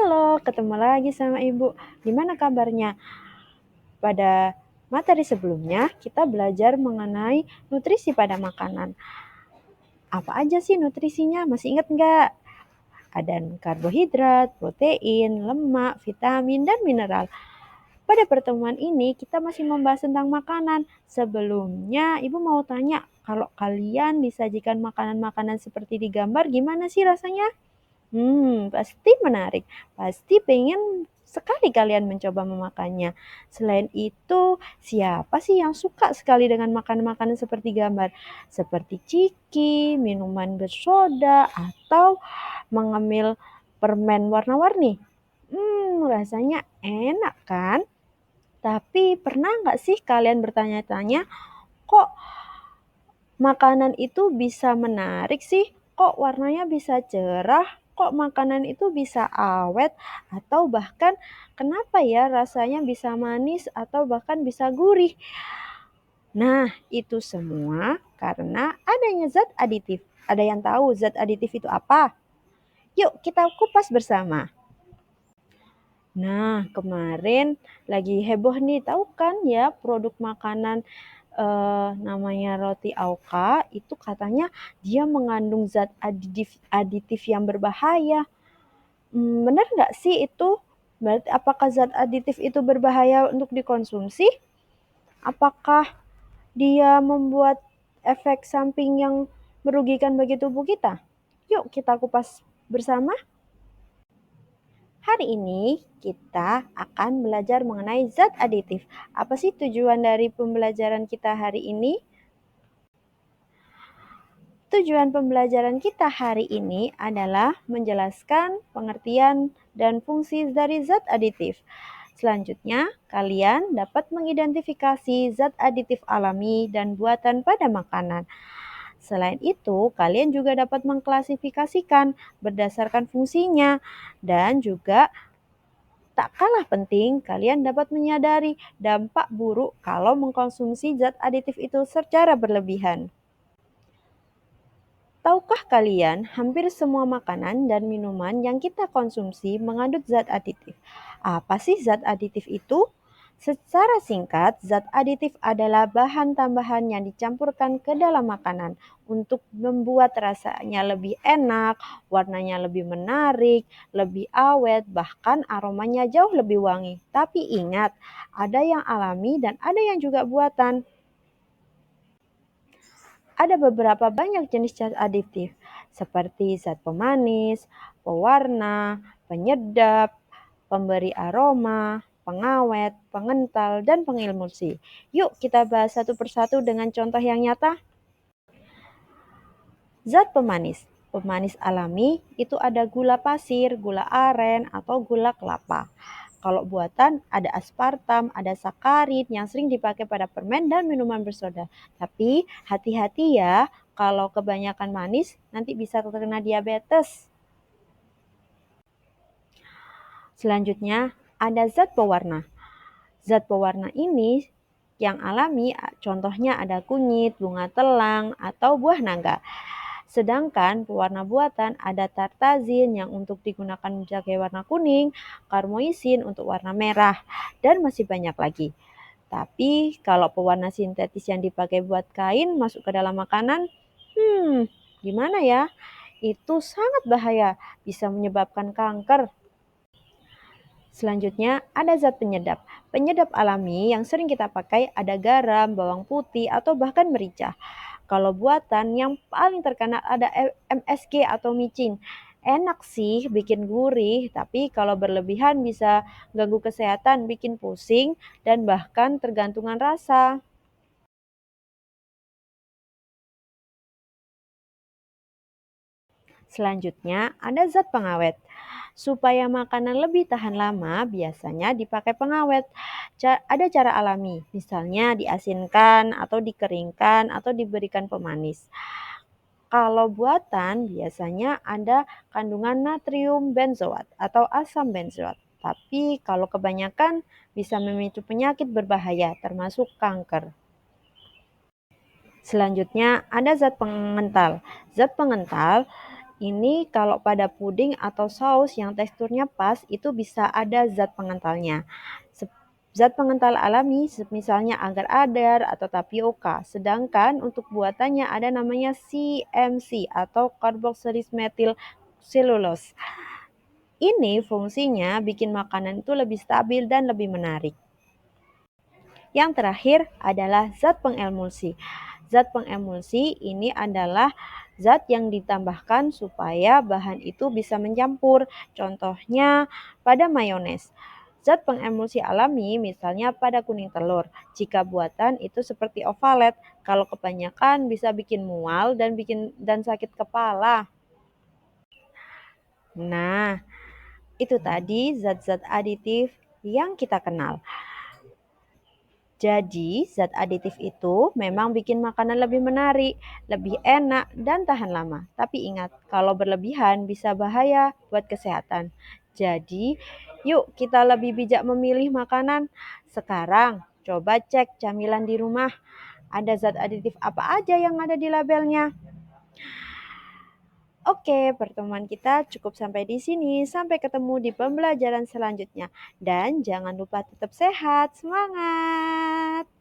Halo, ketemu lagi sama Ibu. Gimana kabarnya? Pada materi sebelumnya, kita belajar mengenai nutrisi pada makanan. Apa aja sih nutrisinya? Masih ingat nggak? Ada karbohidrat, protein, lemak, vitamin, dan mineral. Pada pertemuan ini, kita masih membahas tentang makanan. Sebelumnya, Ibu mau tanya, kalau kalian disajikan makanan-makanan seperti di gambar, gimana sih rasanya? Pasti menarik. Pasti pengen sekali kalian mencoba memakannya. Selain itu, siapa sih yang suka sekali dengan makanan-makanan seperti gambar? Seperti ciki, minuman bersoda, atau mengambil permen warna-warni? Rasanya enak kan? Tapi pernah nggak sih kalian bertanya-tanya, kok makanan itu bisa menarik sih? Kok warnanya bisa cerah? Kok makanan itu bisa awet? Atau bahkan kenapa ya rasanya bisa manis atau bahkan bisa gurih? Nah, itu semua karena adanya zat aditif. Ada yang tahu zat aditif itu apa? Yuk kita kupas bersama. Nah, kemarin lagi heboh nih, tahu kan ya produk makanan namanya roti Auka itu katanya dia mengandung zat aditif yang berbahaya. Benar nggak sih itu? Berarti apakah zat aditif itu berbahaya untuk dikonsumsi? Apakah dia membuat efek samping yang merugikan bagi tubuh kita? Yuk kita kupas bersama. Hari ini kita akan belajar mengenai zat aditif. Apa sih tujuan dari pembelajaran kita hari ini? Tujuan pembelajaran kita hari ini adalah menjelaskan pengertian dan fungsi dari zat aditif. Selanjutnya, kalian dapat mengidentifikasi zat aditif alami dan buatan pada makanan. Selain itu, kalian juga dapat mengklasifikasikan berdasarkan fungsinya dan juga tak kalah penting, kalian dapat menyadari dampak buruk kalau mengkonsumsi zat aditif itu secara berlebihan. Tahukah kalian, hampir semua makanan dan minuman yang kita konsumsi mengandung zat aditif. Apa sih zat aditif itu? Secara singkat, zat aditif adalah bahan tambahan yang dicampurkan ke dalam makanan untuk membuat rasanya lebih enak, warnanya lebih menarik, lebih awet, bahkan aromanya jauh lebih wangi. Tapi ingat, ada yang alami dan ada yang juga buatan. Ada beberapa banyak jenis zat aditif, seperti zat pemanis, pewarna, penyedap, pemberi aroma, pengawet, pengental, dan pengemulsi. Yuk kita bahas satu persatu dengan contoh yang nyata. Zat pemanis. Pemanis alami itu ada gula pasir, gula aren, atau gula kelapa. Kalau buatan ada aspartam, ada sakarin yang sering dipakai pada permen dan minuman bersoda. Tapi hati-hati ya, kalau kebanyakan manis nanti bisa terkena diabetes. Selanjutnya ada zat pewarna. Zat pewarna ini yang alami contohnya ada kunyit, bunga telang, atau buah naga. Sedangkan pewarna buatan ada tartazin yang untuk digunakan menjaga warna kuning, karmoisin untuk warna merah, dan masih banyak lagi. Tapi kalau pewarna sintetis yang dipakai buat kain masuk ke dalam makanan, gimana ya? Itu sangat bahaya, bisa menyebabkan kanker. Selanjutnya ada zat penyedap. Penyedap alami yang sering kita pakai ada garam, bawang putih, atau bahkan merica. Kalau buatan yang paling terkenal ada MSG atau micin. Enak sih bikin gurih, tapi kalau berlebihan bisa ganggu kesehatan, bikin pusing, dan bahkan tergantungan rasa. Selanjutnya ada zat pengawet. Supaya makanan lebih tahan lama, biasanya dipakai pengawet. Ada cara alami, misalnya diasinkan atau dikeringkan atau diberikan pemanis. Kalau buatan biasanya ada kandungan natrium benzoat atau asam benzoat. Tapi kalau kebanyakan bisa memicu penyakit berbahaya termasuk kanker. Selanjutnya ada zat pengental. Zat pengental Ini kalau pada puding atau saus yang teksturnya pas, itu bisa ada zat pengentalnya. Zat pengental alami misalnya agar-agar atau tapioka. Sedangkan untuk buatannya ada namanya CMC atau carboxylase methyl cellulose. Ini fungsinya bikin makanan itu lebih stabil dan lebih menarik. Yang terakhir adalah zat pengemulsi. Zat pengemulsi ini adalah zat yang ditambahkan supaya bahan itu bisa mencampur. Contohnya pada mayones. Zat pengemulsi alami misalnya pada kuning telur. Jika buatan itu seperti ovalet, kalau kebanyakan bisa bikin mual dan sakit kepala. Nah, itu tadi zat-zat aditif yang kita kenal. Jadi, zat aditif itu memang bikin makanan lebih menarik, lebih enak, dan tahan lama. Tapi ingat, kalau berlebihan bisa bahaya buat kesehatan. Jadi, yuk kita lebih bijak memilih makanan. Sekarang, coba cek camilan di rumah. Ada zat aditif apa aja yang ada di labelnya? Oke, pertemuan kita cukup sampai di sini. Sampai ketemu di pembelajaran selanjutnya. Dan jangan lupa tetap sehat. Semangat!